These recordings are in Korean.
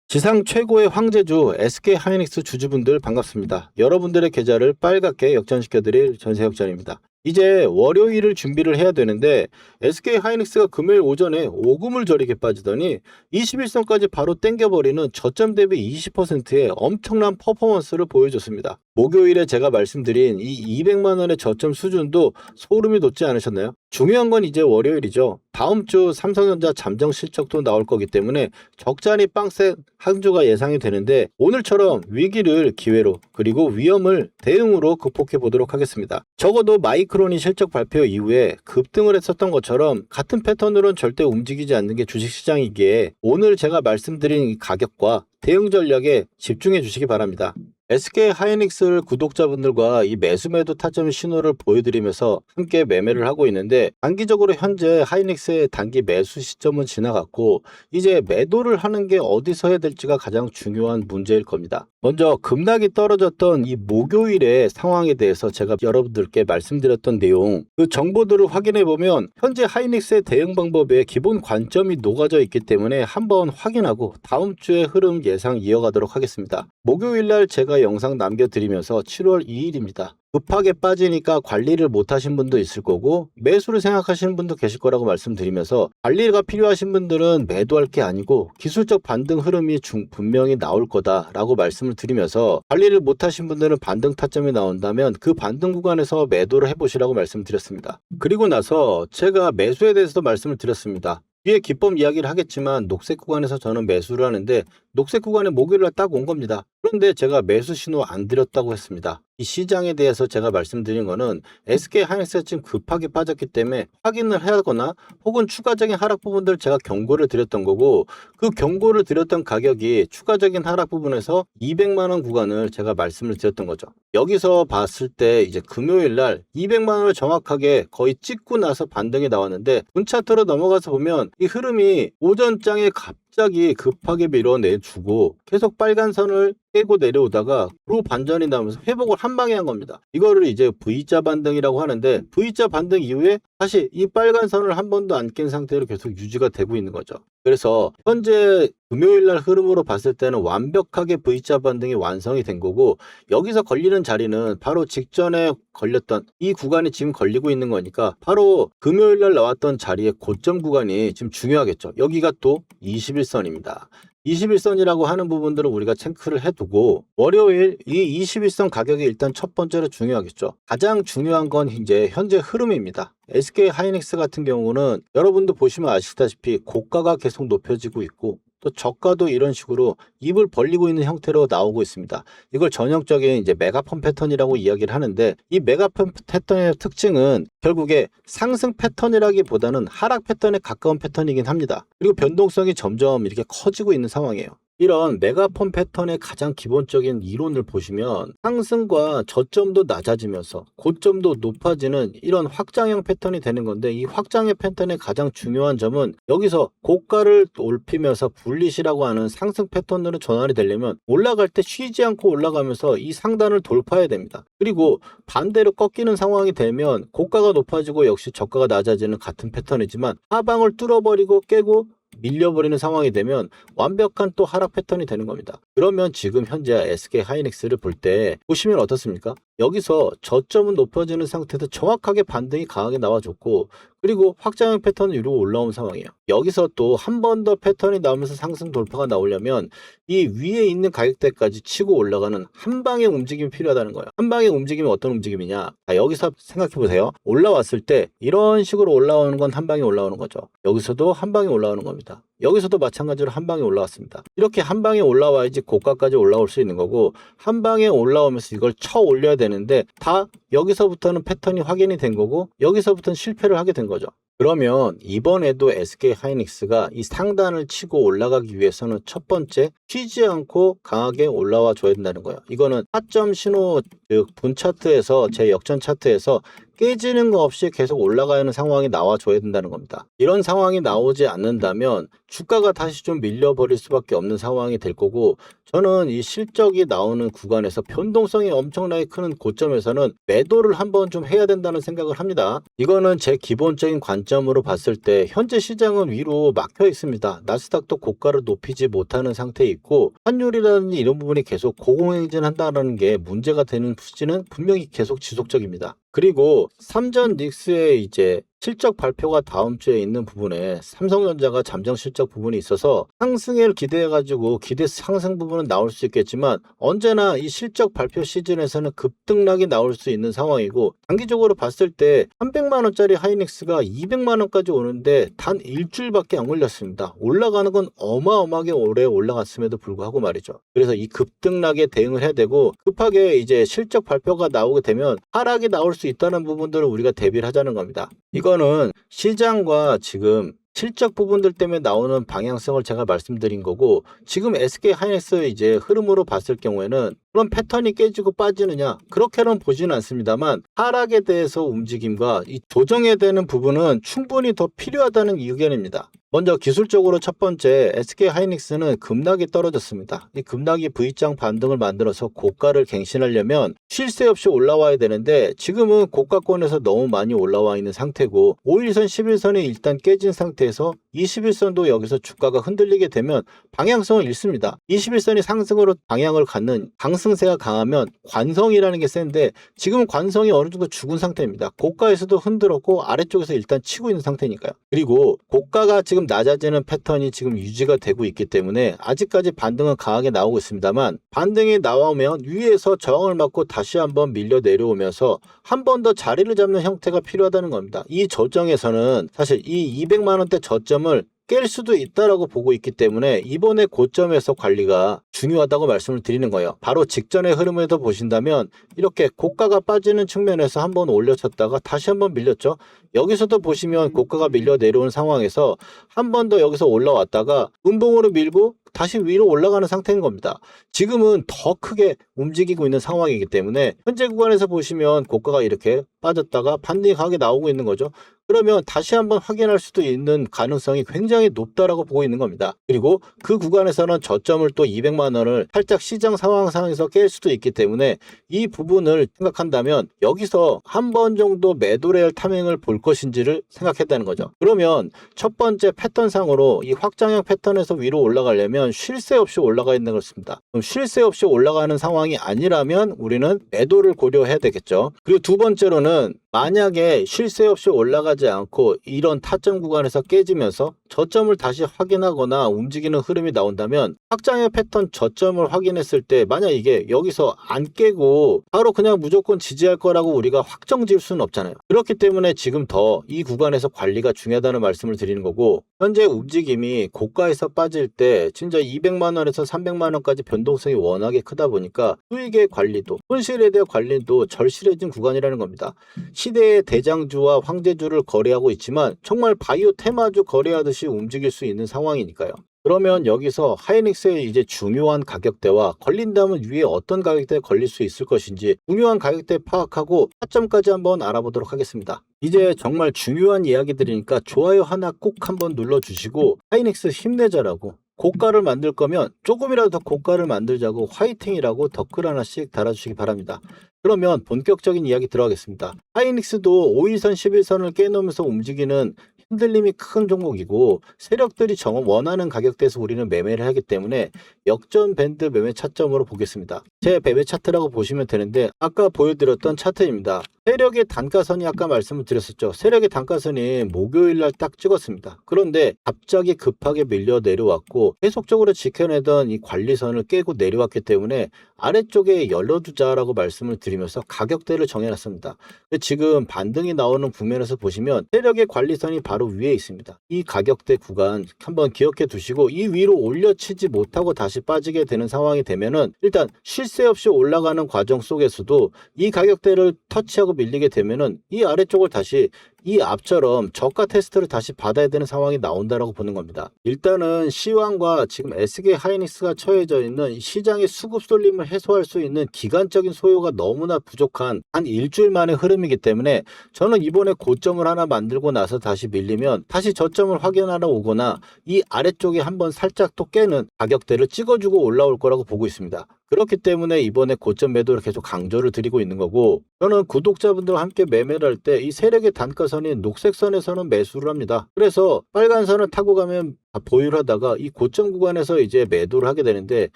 지상 최고의 황제주 SK하이닉스 주주분들 반갑습니다. 여러분들의 계좌를 빨갛게 역전시켜드릴 전세역전입니다. 이제 월요일을 준비를 해야 되는데 SK하이닉스가 금요일 오전에 오금을 저리게 빠지더니 21선까지 바로 땡겨버리는 저점 대비 20%의 엄청난 퍼포먼스를 보여줬습니다. 목요일에 제가 말씀드린 이 200만원의 저점 수준도 소름이 돋지 않으셨나요? 중요한 건 이제 월요일이죠. 다음 주 삼성전자 잠정 실적도 나올 거기 때문에 적잖이 빵셋 한 주가 예상이 되는데 오늘처럼 위기를 기회로 그리고 위험을 대응으로 극복해 보도록 하겠습니다. 적어도 마이크론이 실적 발표 이후에 급등을 했었던 것처럼 같은 패턴으로는 절대 움직이지 않는 게 주식시장이기에 오늘 제가 말씀드린 이 가격과 대응 전략에 집중해 주시기 바랍니다. SK하이닉스 구독자분들과 이 매수매도 타점 신호를 보여드리면서 함께 매매를 하고 있는데 단기적으로 현재 하이닉스의 단기 매수 시점은 지나갔고 이제 매도를 하는 게 어디서 해야 될지가 가장 중요한 문제일 겁니다. 먼저 급락이 떨어졌던 이 목요일의 상황에 대해서 제가 여러분들께 말씀드렸던 내용 그 정보들을 확인해 보면 현재 하이닉스의 대응 방법에 기본 관점이 녹아져 있기 때문에 한번 확인하고 다음 주의 흐름 예상 이어가도록 하겠습니다. 목요일날 제가 영상 남겨드리면서 7월 2일입니다. 급하게 빠지니까 관리를 못하신 분도 있을 거고 매수를 생각하시는 분도 계실 거라고 말씀드리면서 관리가 필요하신 분들은 매도할 게 아니고 기술적 반등 흐름이 분명히 나올 거다라고 말씀을 드리면서 관리를 못하신 분들은 반등 타점이 나온다면 그 반등 구간에서 매도를 해보시라고 말씀드렸습니다. 그리고 나서 제가 매수에 대해서도 말씀을 드렸습니다. 뒤에 기법 이야기를 하겠지만 녹색 구간에서 저는 매수를 하는데 녹색 구간에 목요일날 딱 온 겁니다. 그런데 제가 매수 신호 안 드렸다고 했습니다. 이 시장에 대해서 제가 말씀드린 거는 SK하이닉스가 지금 급하게 빠졌기 때문에 확인을 해야 하거나 혹은 추가적인 하락 부분들 제가 경고를 드렸던 거고 그 경고를 드렸던 가격이 추가적인 하락 부분에서 200만원 구간을 제가 말씀을 드렸던 거죠. 여기서 봤을 때 이제 금요일날 200만원을 정확하게 거의 찍고 나서 반등이 나왔는데 분차트로 넘어가서 보면 이 흐름이 오전장에 갑자기 급하게 밀어내주고 계속 빨간 선을 깨고 내려오다가 로 반전이 나오면서 회복을 한 방에 한 겁니다. 이거를 이제 V자 반등이라고 하는데 V자 반등 이후에 다시 이 빨간 선을 한 번도 안 깬 상태로 계속 유지가 되고 있는 거죠. 그래서 현재 금요일날 흐름으로 봤을 때는 완벽하게 V자 반등이 완성이 된 거고 여기서 걸리는 자리는 바로 직전에 걸렸던 이 구간이 지금 걸리고 있는 거니까 바로 금요일날 나왔던 자리의 고점 구간이 지금 중요하겠죠. 여기가 또 21선입니다. 21선이라고 하는 부분들은 우리가 체크를 해두고 월요일 이 21선 가격이 일단 첫 번째로 중요하겠죠. 가장 중요한 건 이제 현재 흐름입니다. SK하이닉스 같은 경우는 여러분도 보시면 아시다시피 고가가 계속 높여지고 있고 또 저가도 이런 식으로 입을 벌리고 있는 형태로 나오고 있습니다. 이걸 전형적인 이제 메가펀 패턴이라고 이야기를 하는데 이 메가펀 패턴의 특징은 결국에 상승 패턴이라기보다는 하락 패턴에 가까운 패턴이긴 합니다. 그리고 변동성이 점점 이렇게 커지고 있는 상황이에요. 이런 메가펀 패턴의 가장 기본적인 이론을 보시면 상승과 저점도 낮아지면서 고점도 높아지는 이런 확장형 패턴이 되는 건데 이 확장형 패턴의 가장 중요한 점은 여기서 고가를 올피면서 불리시라고 하는 상승 패턴으로 전환이 되려면 올라갈 때 쉬지 않고 올라가면서 이 상단을 돌파해야 됩니다. 그리고 반대로 꺾이는 상황이 되면 고가가 높아지고 역시 저가가 낮아지는 같은 패턴이지만 하방을 뚫어버리고 깨고 밀려버리는 상황이 되면 완벽한 또 하락 패턴이 되는 겁니다. 그러면 지금 현재 SK하이닉스를 볼 때 보시면 어떻습니까? 여기서 저점은 높아지는 상태에서 정확하게 반등이 강하게 나와줬고 그리고 확장형 패턴을 이루고 올라온 상황이에요. 여기서 또 한 번 더 패턴이 나오면서 상승 돌파가 나오려면 이 위에 있는 가격대까지 치고 올라가는 한 방의 움직임이 필요하다는 거예요. 한 방의 움직임이 어떤 움직임이냐? 여기서 생각해 보세요. 올라왔을 때 이런 식으로 올라오는 건 한 방에 올라오는 거죠. 여기서도 한 방에 올라오는 겁니다. 여기서도 마찬가지로 한 방에 올라왔습니다. 이렇게 한 방에 올라와야지 고가까지 올라올 수 있는 거고 한 방에 올라오면서 이걸 쳐 올려야 되는데 다 여기서부터는 패턴이 확인이 된 거고 여기서부터는 실패를 하게 된 거죠. 그러면 이번에도 SK하이닉스가 이 상단을 치고 올라가기 위해서는 첫 번째 쉬지 않고 강하게 올라와 줘야 된다는 거예요. 이거는 타점 신호 즉 분 차트에서 제 역전 차트에서 깨지는 거 없이 계속 올라가는 상황이 나와줘야 된다는 겁니다. 이런 상황이 나오지 않는다면 주가가 다시 좀 밀려버릴 수밖에 없는 상황이 될 거고, 저는 이 실적이 나오는 구간에서 변동성이 엄청나게 큰 고점에서는 매도를 한번 좀 해야 된다는 생각을 합니다. 이거는 제 기본적인 관점으로 봤을 때 현재 시장은 위로 막혀 있습니다. 나스닥도 고가를 높이지 못하는 상태에 있고, 환율이라든지 이런 부분이 계속 고공행진한다는 게 문제가 되는 수지는 분명히 계속 지속적입니다. 그리고 삼전 닉스의 이제 실적 발표가 다음 주에 있는 부분에 삼성전자가 잠정 실적 부분이 있어서 상승을 기대해가지고 기대 상승 부분은 나올 수 있겠지만, 언제나 이 실적 발표 시즌에서는 급등락이 나올 수 있는 상황이고, 단기적으로 봤을 때 300만원짜리 하이닉스가 200만원까지 오는데 단 일주일밖에 안 걸렸습니다. 올라가는 건 어마어마하게 오래 올라갔음에도 불구하고 말이죠. 그래서 이 급등락에 대응을 해야 되고, 급하게 이제 실적 발표가 나오게 되면 하락이 나올 수 있다는 부분들을 우리가 대비를 하자는 겁니다. 이거는 시장과 지금 실적 부분들 때문에 나오는 방향성을 제가 말씀드린 거고, 지금 SK 하이닉스 이제 흐름으로 봤을 경우에는 그런 패턴이 깨지고 빠지느냐, 그렇게는 보지는 않습니다만 하락에 대해서 움직임과 이 조정해야 되는 부분은 충분히 더 필요하다는 의견입니다. 먼저 기술적으로 첫 번째, SK 하이닉스는 급락이 떨어졌습니다. 이 급락이 V자 반등을 만들어서 고가를 갱신하려면 쉴 새 없이 올라와야 되는데, 지금은 고가권에서 너무 많이 올라와 있는 상태고, 5일선 11선이 일단 깨진 상태에서 21선도 여기서 주가가 흔들리게 되면 방향성을 잃습니다. 21선이 상승으로 방향을 갖는 강승세가 강하면 관성이라는 게 센데, 지금은 관성이 어느 정도 죽은 상태입니다. 고가에서도 흔들었고 아래쪽에서 일단 치고 있는 상태니까요. 그리고 고가가 지금 낮아지는 패턴이 지금 유지가 되고 있기 때문에 아직까지 반등은 강하게 나오고 있습니다만, 반등이 나오면 위에서 저항을 맞고 다시 한번 밀려 내려오면서 한 번 더 자리를 잡는 형태가 필요하다는 겁니다. 이 저점에서는 사실 이 200만원대 저점을 깰 수도 있다라고 보고 있기 때문에 이번에 고점에서 관리가 중요하다고 말씀을 드리는 거예요. 바로 직전의 흐름에서 보신다면 이렇게 고가가 빠지는 측면에서 한번 올려쳤다가 다시 한번 밀렸죠. 여기서도 보시면 고가가 밀려 내려오는 상황에서 한 번 더 여기서 올라왔다가 음봉으로 밀고 다시 위로 올라가는 상태인 겁니다. 지금은 더 크게 움직이고 있는 상황이기 때문에 현재 구간에서 보시면 고가가 이렇게 빠졌다가 반등이 강하게 나오고 있는 거죠. 그러면 다시 한번 확인할 수도 있는 가능성이 굉장히 높다라고 보고 있는 겁니다. 그리고 그 구간에서는 저점을 또 200만 원을 살짝 시장 상황상에서 깰 수도 있기 때문에 이 부분을 생각한다면 여기서 한 번 정도 매도레알 타밍을 볼 것인지를 생각했다는 거죠. 그러면 첫 번째 패턴상으로 이 확장형 패턴에서 위로 올라가려면 쉴 새 없이 올라가 있는 것입니다. 그럼 쉴 새 없이 올라가는 상황이 아니라면 우리는 매도를 고려해야 되겠죠. 그리고 두 번째로는 만약에 쉴 새 없이 올라가지 않고 이런 타점 구간에서 깨지면서 저점을 다시 확인하거나 움직이는 흐름이 나온다면, 확장의 패턴 저점을 확인했을 때 만약 이게 여기서 안 깨고 바로 그냥 무조건 지지할 거라고 우리가 확정 지을 수는 없잖아요. 그렇기 때문에 지금 더 이 구간에서 관리가 중요하다는 말씀을 드리는 거고, 현재 움직임이 고가에서 빠질 때 진짜 200만 원에서 300만 원까지 변동성이 워낙에 크다 보니까 수익의 관리도, 손실에 대한 관리도 절실해진 구간이라는 겁니다. 시대의 대장주와 황제주를 거래하고 있지만 정말 바이오 테마주 거래하듯이 움직일 수 있는 상황이니까요. 그러면 여기서 하이닉스의 이제 중요한 가격대와 걸린다면 위에 어떤 가격대에 걸릴 수 있을 것인지 중요한 가격대 파악하고 타점까지 한번 알아보도록 하겠습니다. 이제 정말 중요한 이야기들이니까 좋아요 하나 꼭 한번 눌러주시고, 하이닉스 힘내자라고, 고가를 만들 거면 조금이라도 더 고가를 만들자고 화이팅이라고 댓글 하나씩 달아주시기 바랍니다. 그러면 본격적인 이야기 들어가겠습니다. 하이닉스도 5일선 11선을 깨놓으면서 움직이는 흔들림이 큰 종목이고, 세력들이 원하는 가격대에서 우리는 매매를 하기 때문에 역전 밴드 매매 차점으로 보겠습니다. 제 매매 차트라고 보시면 되는데, 아까 보여드렸던 차트입니다. 세력의 단가선이 아까 말씀을 드렸었죠. 세력의 단가선이 목요일날 딱 찍었습니다. 그런데 갑자기 급하게 밀려 내려왔고 계속적으로 지켜내던 이 관리선을 깨고 내려왔기 때문에 아래쪽에 열어두자라고 말씀을 드리면서 가격대를 정해놨습니다. 지금 반등이 나오는 국면에서 보시면 세력의 관리선이 바로 위에 있습니다. 이 가격대 구간 한번 기억해 두시고, 이 위로 올려치지 못하고 다시 빠지게 되는 상황이 되면은 일단 쉴 새 없이 올라가는 과정 속에서도 이 가격대를 터치하고 밀리게 되면은 이 아래쪽을 다시 이 앞처럼 저가 테스트를 다시 받아야 되는 상황이 나온다라고 보는 겁니다. 일단은 시황과 지금 SK 하이닉스가 처해져 있는 시장의 수급 쏠림을 해소할 수 있는 기간적인 소요가 너무나 부족한 한 일주일 만의 흐름이기 때문에 저는 이번에 고점을 하나 만들고 나서 다시 밀리면 다시 저점을 확인하러 오거나 이 아래쪽에 한번 살짝 또 깨는 가격대를 찍어주고 올라올 거라고 보고 있습니다. 그렇기 때문에 이번에 고점 매도를 계속 강조를 드리고 있는 거고, 저는 구독자분들과 함께 매매를 할 때 이 세력의 단가선인 녹색선에서는 매수를 합니다. 그래서 빨간 선을 타고 가면 보유를 하다가 이 고점 구간에서 이제 매도를 하게 되는데,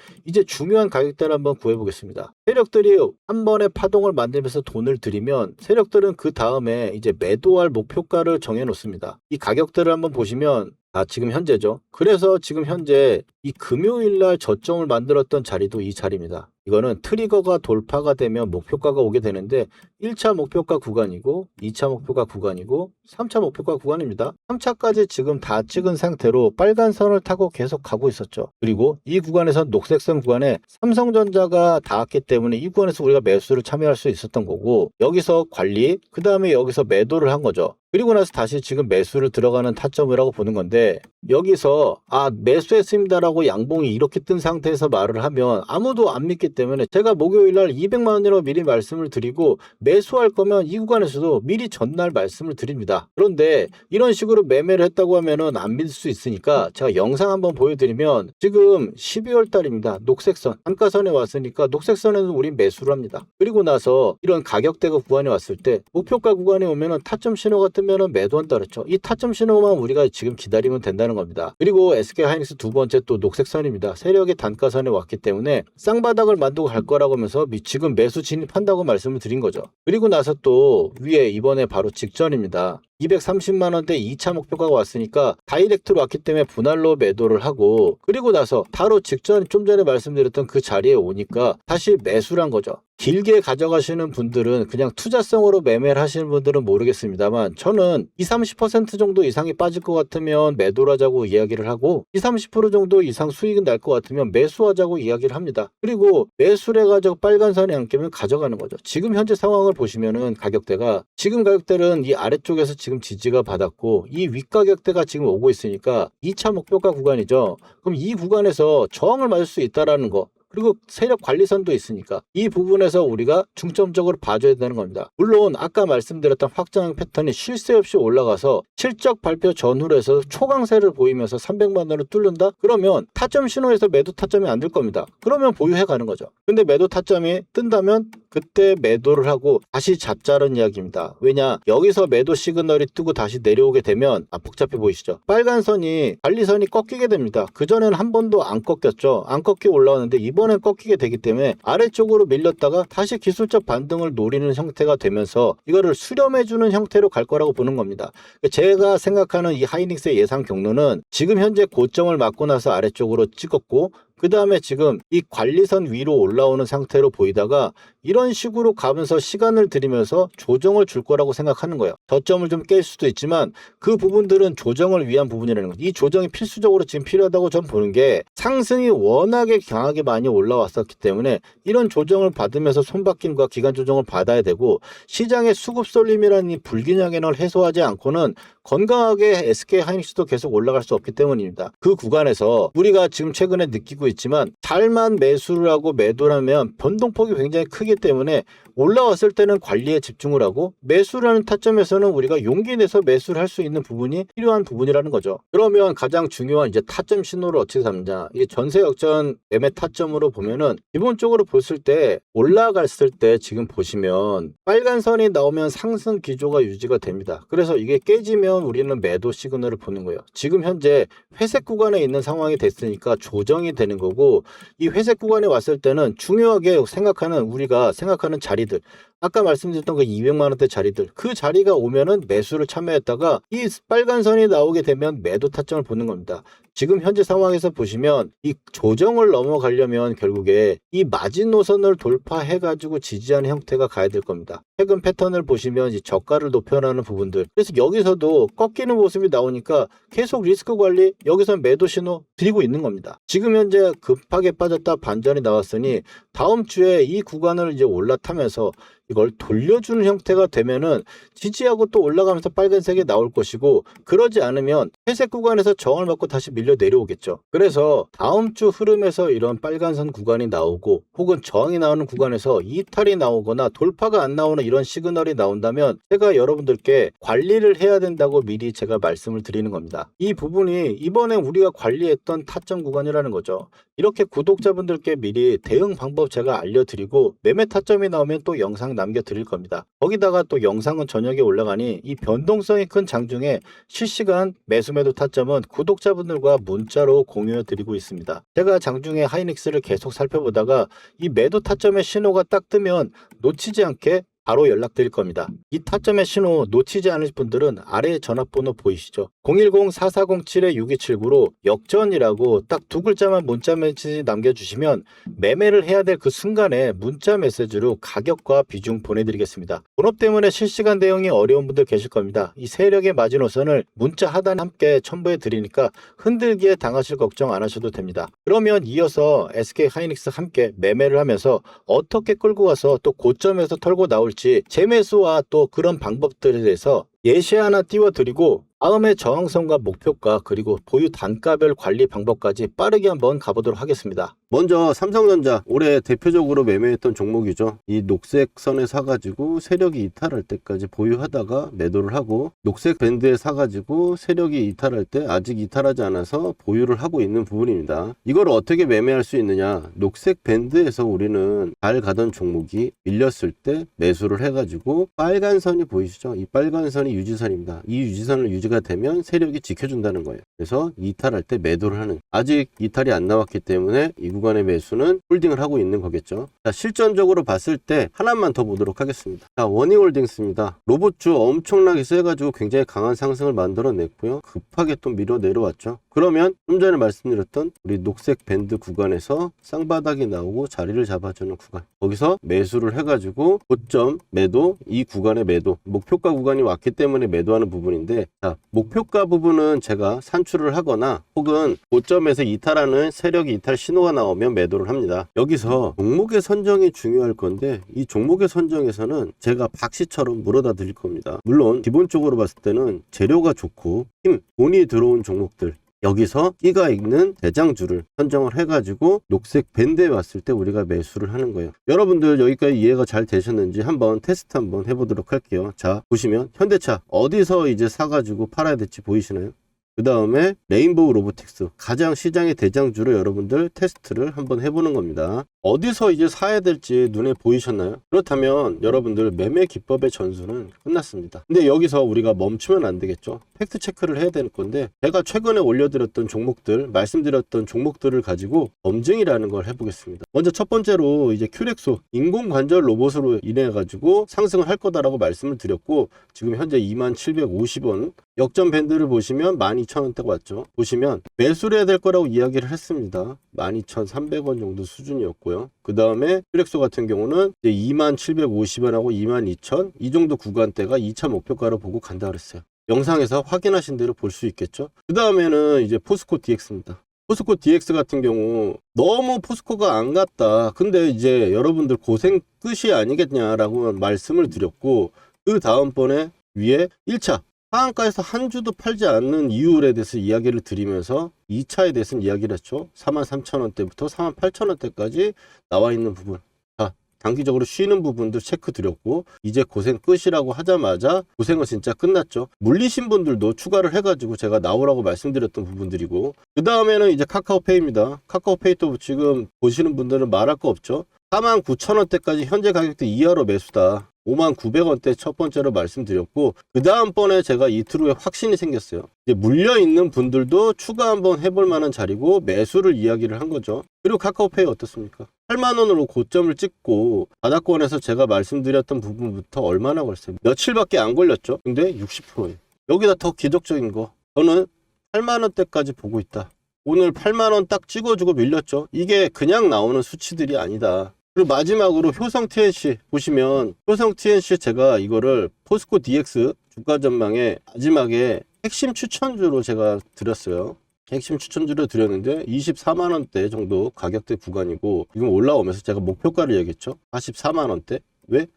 이제 중요한 가격대를 한번 구해보겠습니다. 세력들이 한 번에 파동을 만들면서 돈을 들이면 세력들은 그 다음에 이제 매도할 목표가를 정해 놓습니다. 이 가격대를 한번 보시면 지금 현재죠. 그래서 지금 현재 이 금요일날 저점을 만들었던 자리도 이 자리입니다. 이거는 트리거가 돌파가 되면 목표가가 오게 되는데 1차 목표가 구간이고 2차 목표가 구간이고 3차 목표가 구간입니다. 3차까지 지금 다 찍은 상태로 빨간 선을 타고 계속 가고 있었죠. 그리고 이 구간에서 녹색선 구간에 삼성전자가 닿았기 때문에 이 구간에서 우리가 매수를 참여할 수 있었던 거고, 여기서 관리, 그 다음에 여기서 매도를 한 거죠. 그리고 나서 다시 지금 매수를 들어가는 타점이라고 보는 건데, 여기서 매수했습니다라고 양봉이 이렇게 뜬 상태에서 말을 하면 아무도 안 믿기 때문에 제가 목요일날 200만 원이라고 미리 말씀을 드리고, 매수할 거면 이 구간에서도 미리 전날 말씀을 드립니다. 그런데 이런 식으로 매매를 했다고 하면은 안 믿을 수 있으니까 제가 영상 한번 보여드리면, 지금 12월 달입니다. 녹색선 단가선에 왔으니까 녹색선에는 우린 매수를 합니다. 그리고 나서 이런 가격대가 구간에 왔을 때 목표가 구간에 오면은 타점 신호가 뜨면은 매도한다 그랬죠. 이 타점 신호만 우리가 지금 기다리면 된다는 겁니다. 그리고 SK 하이닉스 두 번째 또 녹색선입니다. 세력의 단가선에 왔기 때문에 쌍바닥을 만들고 갈 거라고 하면서 지금 매수 진입한다고 말씀을 드린 거죠. 그리고 나서 또 위에 이번에 바로 직전입니다. 230만 원대 2차 목표가 왔으니까 다이렉트로 왔기 때문에 분할로 매도를 하고, 그리고 나서 바로 직전 좀 전에 말씀드렸던 그 자리에 오니까 다시 매수를 한 거죠. 길게 가져가시는 분들은, 그냥 투자성으로 매매를 하시는 분들은 모르겠습니다만, 저는 20-30% 정도 이상이 빠질 것 같으면 매도를 하자고 이야기를 하고, 20-30% 정도 이상 수익은 날 것 같으면 매수하자고 이야기를 합니다. 그리고 매수를 해가지고 빨간 선에 안 깨면 가져가는 거죠. 지금 현재 상황을 보시면은 가격대가, 지금 가격대는 이 아래쪽에서 지금 지지가 받았고 이 윗가격대가 지금 오고 있으니까 2차 목표가 구간이죠. 그럼 이 구간에서 저항을 맞을 수 있다라는 거, 그리고 세력 관리선도 있으니까 이 부분에서 우리가 중점적으로 봐줘야 되는 겁니다. 물론 아까 말씀드렸던 확장 패턴이 쉴 새 없이 올라가서 실적 발표 전후로 해서 초강세를 보이면서 300만 원을 뚫는다? 그러면 타점 신호에서 매도 타점이 안 될 겁니다. 그러면 보유해 가는 거죠. 근데 매도 타점이 뜬다면 그때 매도를 하고 다시 잡자는 이야기입니다. 왜냐, 여기서 매도 시그널이 뜨고 다시 내려오게 되면 복잡해 보이시죠? 빨간 선이 관리선이 꺾이게 됩니다. 그전에는 한 번도 안 꺾였죠. 안 꺾이고 올라왔는데 이번엔 꺾이게 되기 때문에 아래쪽으로 밀렸다가 다시 기술적 반등을 노리는 형태가 되면서 이거를 수렴해주는 형태로 갈 거라고 보는 겁니다. 제가 생각하는 이 하이닉스의 예상 경로는 지금 현재 고점을 맞고 나서 아래쪽으로 찍었고, 그 다음에 지금 이 관리선 위로 올라오는 상태로 보이다가 이런 식으로 가면서 시간을 들이면서 조정을 줄 거라고 생각하는 거예요. 저점을 좀 깰 수도 있지만 그 부분들은 조정을 위한 부분이라는 거죠. 이 조정이 필수적으로 지금 필요하다고 전 보는 게, 상승이 워낙에 강하게 많이 올라왔었기 때문에 이런 조정을 받으면서 손바뀜과 기간 조정을 받아야 되고, 시장의 수급 쏠림이라는 이 불균형을 해소하지 않고는 건강하게 SK 하이닉스도 계속 올라갈 수 없기 때문입니다. 그 구간에서 우리가 지금 최근에 느끼고 있지만 잘만 매수를 하고 매도를 하면 변동폭이 굉장히 크기 때문에 올라왔을 때는 관리에 집중을 하고, 매수를 하는 타점에서는 우리가 용기 내서 매수를 할 수 있는 부분이 필요한 부분이라는 거죠. 그러면 가장 중요한 이제 타점 신호를 어떻게 잡느냐, 이 전세 역전 매매 타점으로 보면은 기본적으로 봤을 때 올라갔을 때 지금 보시면 빨간 선이 나오면 상승 기조가 유지가 됩니다. 그래서 이게 깨지면 우리는 매도 시그널을 보는 거예요. 지금 현재 회색 구간에 있는 상황이 됐으니까 조정이 되는 거고, 이 회색 구간에 왔을 때는 중요하게 생각하는, 우리가 생각하는 자리들, 아까 말씀드렸던 그 200만 원대 자리들, 그 자리가 오면은 매수를 참여했다가 이 빨간 선이 나오게 되면 매도 타점을 보는 겁니다. 지금 현재 상황에서 보시면 이 조정을 넘어가려면 결국에 이 마지노선을 돌파해가지고 지지하는 형태가 가야 될 겁니다. 최근 패턴을 보시면 이 저가를 높여나가는 부분들, 그래서 여기서도 꺾이는 모습이 나오니까 계속 리스크 관리, 여기서 매도 신호 드리고 있는 겁니다. 지금 현재 급하게 빠졌다 반전이 나왔으니 다음 주에 이 구간을 이제 올라타면서 이걸 돌려주는 형태가 되면은 지지하고 또 올라가면서 빨간색이 나올 것이고, 그러지 않으면 회색 구간에서 저항을 받고 다시 밀려 내려오겠죠. 그래서 다음 주 흐름에서 이런 빨간선 구간이 나오고 혹은 저항이 나오는 구간에서 이탈이 나오거나 돌파가 안 나오는 이런 시그널이 나온다면 제가 여러분들께 관리를 해야 된다고 미리 제가 말씀을 드리는 겁니다. 이 부분이 이번에 우리가 관리했던 타점 구간이라는 거죠. 이렇게 구독자분들께 미리 대응 방법 제가 알려드리고 매매 타점이 나오면 또 영상 남겨드릴 겁니다. 거기다가 또 영상은 저녁에 올라가니 이 변동성이 큰 장중에 실시간 매수매도 타점은 구독자분들과 문자로 공유해 드리고 있습니다. 제가 장중에 하이닉스를 계속 살펴보다가 이 매도 타점의 신호가 딱 뜨면 놓치지 않게 바로 연락드릴 겁니다. 이 타점의 신호 놓치지 않으실 분들은 아래에 전화번호 보이시죠? 010-4407-6279로 역전이라고 딱 두 글자만 문자 메시지 남겨주시면 매매를 해야 될 그 순간에 문자 메시지로 가격과 비중 보내드리겠습니다. 본업 때문에 실시간 대응이 어려운 분들 계실 겁니다. 이 세력의 마지노선을 문자 하단에 함께 첨부해 드리니까 흔들기에 당하실 걱정 안 하셔도 됩니다. 그러면 이어서 SK 하이닉스 함께 매매를 하면서 어떻게 끌고 가서 또 고점에서 털고 나올지 재매수와 또 그런 방법들에 대해서 예시 하나 띄워드리고 다음에 저항선과 목표가 그리고 보유 단가별 관리 방법까지 빠르게 한번 가보도록 하겠습니다. 먼저 삼성전자 올해 대표적으로 매매했던 종목이죠. 이 녹색 선에 사가지고 세력이 이탈할 때까지 보유하다가 매도를 하고, 녹색 밴드에 사가지고 세력이 이탈할 때 아직 이탈하지 않아서 보유를 하고 있는 부분입니다. 이걸 어떻게 매매할 수 있느냐, 녹색 밴드에서 우리는 잘 가던 종목이 밀렸을 때 매수를 해가지고 빨간 선이 보이시죠? 이 빨간 선이 유지선입니다. 이 유지선을 유지가 되면 세력이 지켜준다는 거예요. 그래서 이탈할 때 매도를 하는, 아직 이탈이 안 나왔기 때문에 이 구간의 매수는 홀딩을 하고 있는 거겠죠. 자, 실전적으로 봤을 때 하나만 더 보도록 하겠습니다. 자, 원희홀딩스입니다. 로봇주 엄청나게 세가지고 굉장히 강한 상승을 만들어냈고요. 급하게 또 밀어 내려왔죠. 그러면 좀 전에 말씀드렸던 우리 녹색 밴드 구간에서 쌍바닥이 나오고 자리를 잡아주는 구간, 거기서 매수를 해가지고 고점 매도, 이 구간의 매도, 목표가 구간이 왔기 때문에 매도하는 부분인데, 자, 목표가 부분은 제가 산출을 하거나 혹은 고점에서 이탈하는 세력이 이탈 신호가 나오면 매도를 합니다. 여기서 종목의 선정이 중요할 건데, 이 종목의 선정에서는 제가 박씨처럼 물어다 드릴 겁니다. 물론 기본적으로 봤을 때는 재료가 좋고 힘, 돈이 들어온 종목들, 여기서 끼가 있는 대장주를 선정을 해가지고 녹색 밴드에 왔을 때 우리가 매수를 하는 거예요. 여러분들 여기까지 이해가 잘 되셨는지 한번 테스트 한번 해보도록 할게요. 자, 보시면 현대차 어디서 이제 사가지고 팔아야 될지 보이시나요? 그 다음에 레인보우 로보틱스, 가장 시장의 대장주로 여러분들 테스트를 한번 해보는 겁니다. 어디서 이제 사야 될지 눈에 보이셨나요? 그렇다면 여러분들 매매 기법의 전수는 끝났습니다. 근데 여기서 우리가 멈추면 안 되겠죠. 팩트 체크를 해야 될 건데, 제가 최근에 올려드렸던 종목들, 말씀드렸던 종목들을 가지고 검증이라는 걸 해보겠습니다. 먼저 첫 번째로 이제 큐렉소 인공관절 로봇으로 인해 가지고 상승을 할 거다라고 말씀을 드렸고, 지금 현재 2750원 역전 밴드를 보시면 12,000원대가 왔죠. 보시면 매수를 해야 될 거라고 이야기를 했습니다. 12,300원 정도 수준이었고요. 그 다음에 퓨렉소 같은 경우는 이제 2750원하고 22,000 이 정도 구간대가 2차 목표가로 보고 간다 그랬어요. 영상에서 확인하신 대로 볼 수 있겠죠. 그 다음에는 이제 포스코 DX입니다. 포스코 DX 같은 경우 너무 포스코가 안 갔다. 근데 이제 여러분들 고생 끝이 아니겠냐라고 말씀을 드렸고, 그 다음번에 위에 1차 하한가에서 한 주도 팔지 않는 이유에 대해서 이야기를 드리면서 2차에 대해서는 이야기를 했죠. 43,000원대부터 48,000원대까지 나와 있는 부분. 자, 단기적으로 쉬는 부분도 체크 드렸고, 이제 고생 끝이라고 하자마자 고생은 진짜 끝났죠. 물리신 분들도 추가를 해가지고 제가 나오라고 말씀드렸던 부분들이고, 그 다음에는 이제 카카오페이입니다. 카카오페이도 지금 보시는 분들은 말할 거 없죠. 49,000원대까지 현재 가격대 이하로 매수다. 59,000원대 첫 번째로 말씀드렸고, 그 다음번에 제가 이틀 후에 확신이 생겼어요. 이제 물려있는 분들도 추가 한번 해볼 만한 자리고 매수를 이야기를 한 거죠. 그리고 카카오페이 어떻습니까? 8만원으로 고점을 찍고 바닥권에서 제가 말씀드렸던 부분부터 얼마나 걸렸어요? 며칠밖에 안 걸렸죠. 근데 60%예요. 여기다 더 기적적인 거, 저는 8만원대까지 보고 있다. 오늘 8만원 딱 찍어주고 밀렸죠. 이게 그냥 나오는 수치들이 아니다. 그리고 마지막으로 효성 TNC 보시면, 효성 TNC 제가 이거를 포스코 DX 주가 전망에 마지막에 핵심 추천주로 제가 드렸어요. 핵심 추천주로 드렸는데 24만원대 정도 가격대 구간이고, 지금 올라오면서 제가 목표가를 얘기했죠. 44만원대. 왜?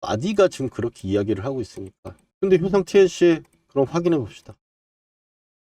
마디가 지금 그렇게 이야기를 하고 있으니까. 근데 효성 TNC 그럼 확인해 봅시다.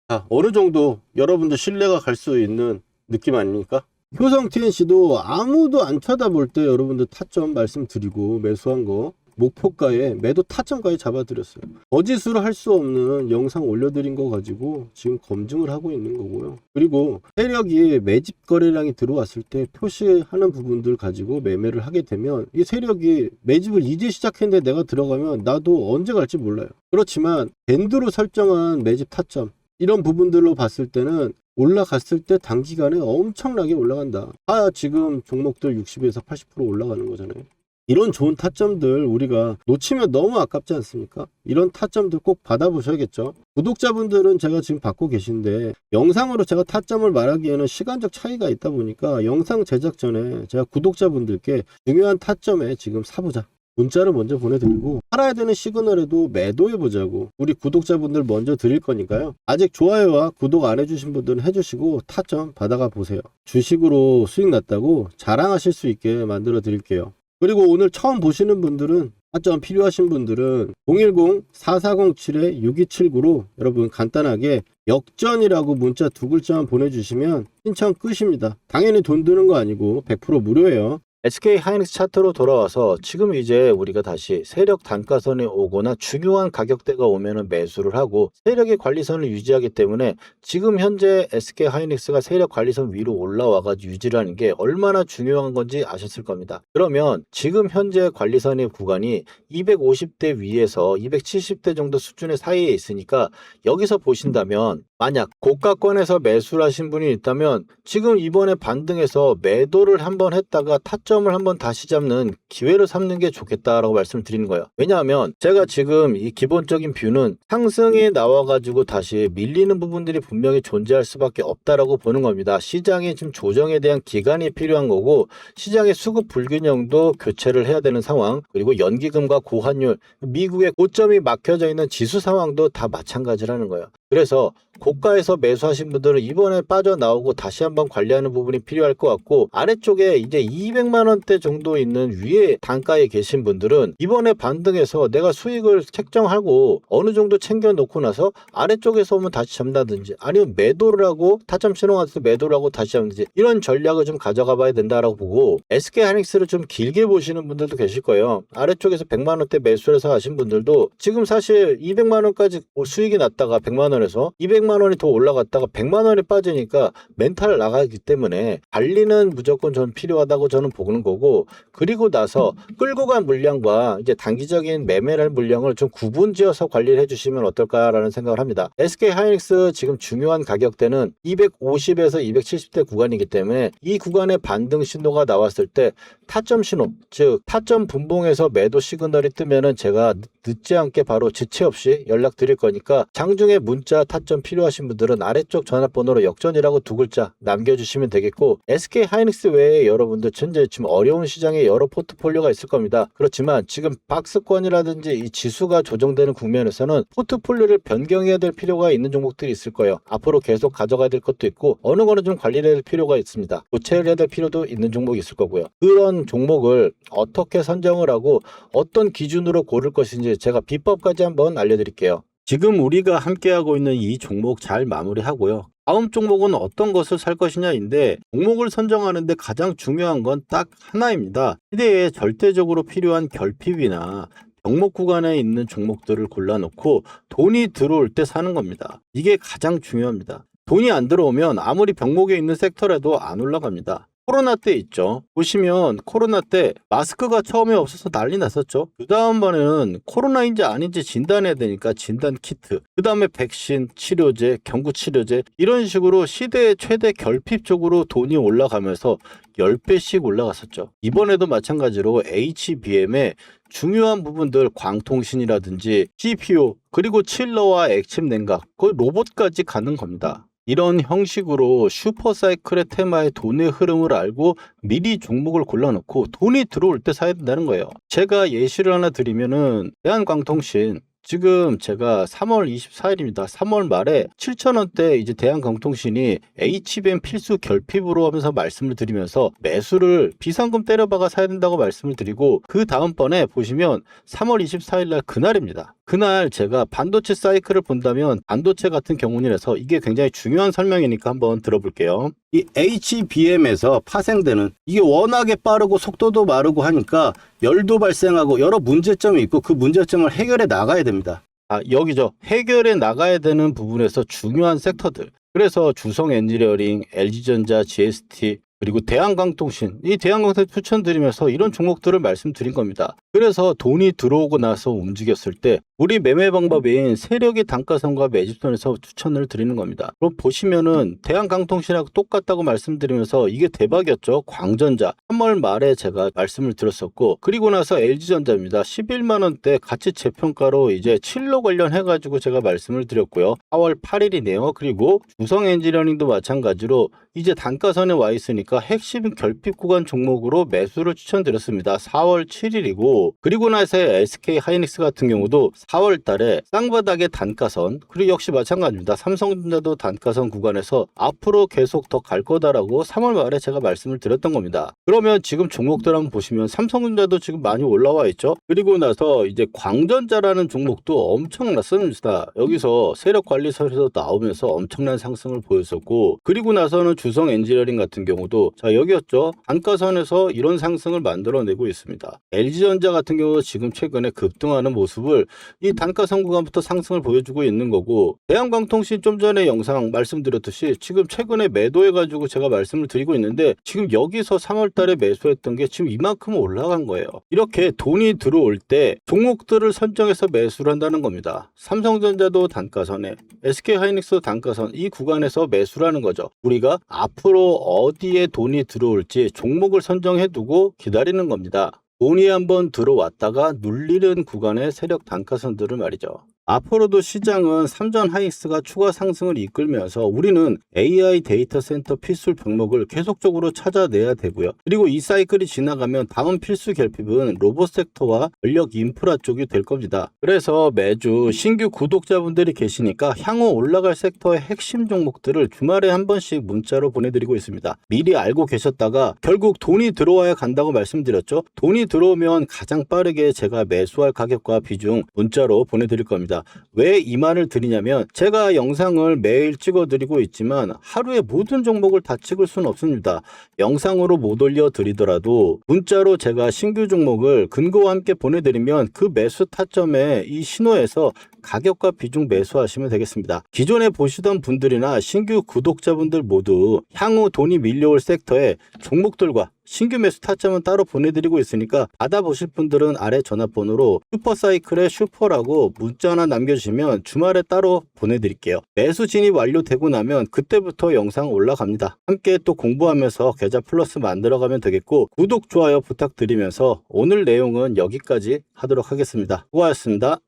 자, 어느 정도 여러분들 신뢰가 갈 수 있는 느낌 아닙니까? 효성 TNC도 아무도 안 쳐다볼 때 여러분들 타점 말씀드리고 매수한 거 목표가에 매도 타점까지 잡아드렸어요. 거짓으로 할 수 없는 영상 올려드린 거 가지고 지금 검증을 하고 있는 거고요. 그리고 세력이 매집 거래량이 들어왔을 때 표시하는 부분들 가지고 매매를 하게 되면 이 세력이 매집을 이제 시작했는데 내가 들어가면 나도 언제 갈지 몰라요. 그렇지만 밴드로 설정한 매집 타점 이런 부분들로 봤을 때는 올라갔을 때 단기간에 엄청나게 올라간다. 지금 종목들 60에서 80% 올라가는 거잖아요. 이런 좋은 타점들 우리가 놓치면 너무 아깝지 않습니까? 이런 타점들 꼭 받아보셔야겠죠. 구독자분들은 제가 지금 받고 계신데 영상으로 제가 타점을 말하기에는 시간적 차이가 있다 보니까 영상 제작 전에 제가 구독자분들께 중요한 타점에 지금 사보자 문자를 먼저 보내드리고 팔아야 되는 시그널에도 매도해보자고 우리 구독자분들 먼저 드릴 거니까요. 아직 좋아요와 구독 안 해주신 분들은 해주시고 타점 받아가 보세요. 주식으로 수익 났다고 자랑하실 수 있게 만들어 드릴게요. 그리고 오늘 처음 보시는 분들은 타점 필요하신 분들은 010-4407-6279로 여러분 간단하게 역전이라고 문자 2글자만 보내주시면 신청 끝입니다. 당연히 돈 드는 거 아니고 100% 무료예요. SK 하이닉스 차트로 돌아와서 지금 이제 우리가 다시 세력 단가선이 오거나 중요한 가격대가 오면은 매수를 하고 세력의 관리선을 유지하기 때문에 지금 현재 SK 하이닉스가 세력 관리선 위로 올라와가지고 유지를 하는 게 얼마나 중요한 건지 아셨을 겁니다. 그러면 지금 현재 관리선의 구간이 250대 위에서 270대 정도 수준의 사이에 있으니까 여기서 보신다면 만약 고가권에서 매수를 하신 분이 있다면 지금 이번에 반등해서 매도를 한번 했다가 타점을 한번 다시 잡는 기회를 삼는 게 좋겠다라고 말씀을 드리는 거예요. 왜냐하면 제가 지금 이 기본적인 뷰는 상승이 나와가지고 다시 밀리는 부분들이 분명히 존재할 수밖에 없다라고 보는 겁니다. 시장의 지금 조정에 대한 기간이 필요한 거고 시장의 수급 불균형도 교체를 해야 되는 상황 그리고 연기금과 고환율 미국의 고점이 막혀져 있는 지수 상황도 다 마찬가지라는 거예요. 그래서 고가에서 매수하신 분들은 이번에 빠져나오고 다시 한번 관리하는 부분이 필요할 것 같고 아래쪽에 이제 200만 원대 정도 있는 위에 단가에 계신 분들은 이번에 반등해서 내가 수익을 책정하고 어느 정도 챙겨 놓고 나서 아래쪽에서 오면 다시 잡는다든지 아니면 매도를 하고 타점 신호가 매도를 하고 다시 잡는지 이런 전략을 좀 가져가 봐야 된다라고 보고 SK 하이닉스를 좀 길게 보시는 분들도 계실 거예요. 아래쪽에서 100만 원대 매수를 해서 하신 분들도 지금 사실 200만 원까지 수익이 났다가 100만 원에서 200만 원이 더 올라갔다가 100만 원이 빠지니까 멘탈 나가기 때문에 관리는 무조건 전 필요하다고 저는 보는 거고 그리고 나서 끌고 간 물량과 이제 단기적인 매매할 물량을 좀 구분지어서 관리를 해주시면 어떨까라는 생각을 합니다. SK 하이닉스 지금 중요한 가격대는 250에서 270대 구간이기 때문에 이 구간에 반등 신호가 나왔을 때 타점 신호 즉 타점 분봉에서 매도 시그널이 뜨면은 제가 늦지 않게 바로 지체 없이 연락 드릴 거니까 장중에 문자 타점 필요하신 분들은 아래쪽 전화번호로 역전이라고 2글자 남겨주시면 되겠고 SK 하이닉스 외에 여러분들 현재 지금 어려운 시장에 여러 포트폴리오가 있을 겁니다. 그렇지만 지금 박스권이라든지 이 지수가 조정되는 국면에서는 포트폴리오를 변경해야 될 필요가 있는 종목들이 있을 거예요. 앞으로 계속 가져가야 될 것도 있고 어느 거는 좀 관리를 해야 될 필요가 있습니다. 교체를 해야 될 필요도 있는 종목이 있을 거고요. 그런 종목을 어떻게 선정을 하고 어떤 기준으로 고를 것인지 제가 비법까지 한번 알려드릴게요. 지금 우리가 함께하고 있는 이 종목 잘 마무리하고요. 다음 종목은 어떤 것을 살 것이냐인데 종목을 선정하는데 가장 중요한 건 딱 하나입니다. 시대에 절대적으로 필요한 결핍이나 병목 구간에 있는 종목들을 골라놓고 돈이 들어올 때 사는 겁니다. 이게 가장 중요합니다. 돈이 안 들어오면 아무리 병목에 있는 섹터라도 안 올라갑니다. 코로나 때 있죠. 보시면 코로나 때 마스크가 처음에 없어서 난리 났었죠. 그 다음번에는 코로나인지 아닌지 진단해야 되니까 진단 키트, 그 다음에 백신, 치료제, 경구 치료제 이런 식으로 시대의 최대 결핍 쪽으로 돈이 올라가면서 10배씩 올라갔었죠. 이번에도 마찬가지로 HBM의 중요한 부분들 광통신이라든지 CPU 그리고 칠러와 액침 냉각 그 로봇까지 가는 겁니다. 이런 형식으로 슈퍼사이클의 테마의 돈의 흐름을 알고 미리 종목을 골라놓고 돈이 들어올 때 사야 된다는 거예요. 제가 예시를 하나 드리면은 대한광통신 지금 제가 3월 24일입니다. 3월 말에 7,000원대 이제 대한경통신이 HBM 필수 결핍으로 하면서 말씀을 드리면서 매수를 비상금 때려박아 사야 된다고 말씀을 드리고, 그 다음번에 보시면 3월 24일 날 그날입니다. 그날 제가 반도체 사이클을 본다면 반도체 같은 경우에서 이게 굉장히 중요한 설명이니까 한번 들어볼게요. 이 HBM에서 파생되는 이게 워낙에 빠르고 속도도 마르고 하니까 열도 발생하고 여러 문제점이 있고 그 문제점을 해결해 나가야 됩니다. 여기죠. 해결해 나가야 되는 부분에서 중요한 섹터들. 그래서 주성 엔지니어링, LG전자, GST, 그리고 대한강통신, 이 대한강통신 추천드리면서 이런 종목들을 말씀드린 겁니다. 그래서 돈이 들어오고 나서 움직였을 때 우리 매매 방법인 세력의 단가선과 매집선에서 추천을 드리는 겁니다. 그럼 보시면은 대한강통신하고 똑같다고 말씀드리면서 이게 대박이었죠. 광전자 3월 말에 제가 말씀을 드렸었고, 그리고 나서 LG전자입니다. 11만원대 가치 재평가로 이제 7로 관련해가지고 제가 말씀을 드렸고요. 4월 8일이네요. 그리고 주성 엔지니어링도 마찬가지로 이제 단가선에 와 있으니까 핵심 결핍 구간 종목으로 매수를 추천드렸습니다. 4월 7일이고, 그리고 나서 SK 하이닉스 같은 경우도 4월 달에 쌍바닥의 단가선, 그리고 역시 마찬가지입니다. 삼성전자도 단가선 구간에서 앞으로 계속 더 갈 거다라고 3월 말에 제가 말씀을 드렸던 겁니다. 그러면 지금 종목들 한번 보시면 삼성전자도 지금 많이 올라와 있죠. 그리고 나서 이제 광전자라는 종목도 엄청났습니다. 여기서 세력관리설에서 나오면서 엄청난 상승을 보였었고, 그리고 나서는 주성 엔지니어링 같은 경우도 자 여기였죠. 단가선에서 이런 상승을 만들어내고 있습니다. LG전자 같은 경우 지금 최근에 급등하는 모습을 이 단가선 구간부터 상승을 보여주고 있는 거고, 대한광통신 좀 전에 영상 말씀드렸듯이 지금 최근에 매도해가지고 제가 말씀을 드리고 있는데, 지금 여기서 3월 달에 매수했던 게 지금 이만큼 올라간 거예요. 이렇게 돈이 들어올 때 종목들을 선정해서 매수를 한다는 겁니다. 삼성전자도 단가선에, SK 하이닉스도 단가선, 이 구간에서 매수를 하는 거죠. 우리가 앞으로 어디에 돈이 들어올지 종목을 선정해두고 기다리는 겁니다. 돈이 한번 들어왔다가 눌리는 구간의 세력 단가선들을 말이죠. 앞으로도 시장은 삼전 하이닉스가 추가 상승을 이끌면서 우리는 AI 데이터 센터 필수 종목을 계속적으로 찾아내야 되고요. 그리고 이 사이클이 지나가면 다음 필수 결핍은 로봇 섹터와 전력 인프라 쪽이 될 겁니다. 그래서 매주 신규 구독자분들이 계시니까 향후 올라갈 섹터의 핵심 종목들을 주말에 한 번씩 문자로 보내드리고 있습니다. 미리 알고 계셨다가 결국 돈이 들어와야 간다고 말씀드렸죠. 돈이 들어오면 가장 빠르게 제가 매수할 가격과 비중 문자로 보내드릴 겁니다. 왜 이 말을 드리냐면, 제가 영상을 매일 찍어드리고 있지만 하루에 모든 종목을 다 찍을 수는 없습니다. 영상으로 못 올려드리더라도 문자로 제가 신규 종목을 근거와 함께 보내드리면 그 매수 타점에 이 신호에서 가격과 비중 매수하시면 되겠습니다. 기존에 보시던 분들이나 신규 구독자분들 모두 향후 돈이 밀려올 섹터의 종목들과 신규 매수 타점은 따로 보내드리고 있으니까 받아보실 분들은 아래 전화번호로 슈퍼사이클의 슈퍼라고 문자 하나 남겨주시면 주말에 따로 보내드릴게요. 매수 진입 완료되고 나면 그때부터 영상 올라갑니다. 함께 또 공부하면서 계좌 플러스 만들어가면 되겠고, 구독, 좋아요 부탁드리면서 오늘 내용은 여기까지 하도록 하겠습니다. 수고하셨습니다.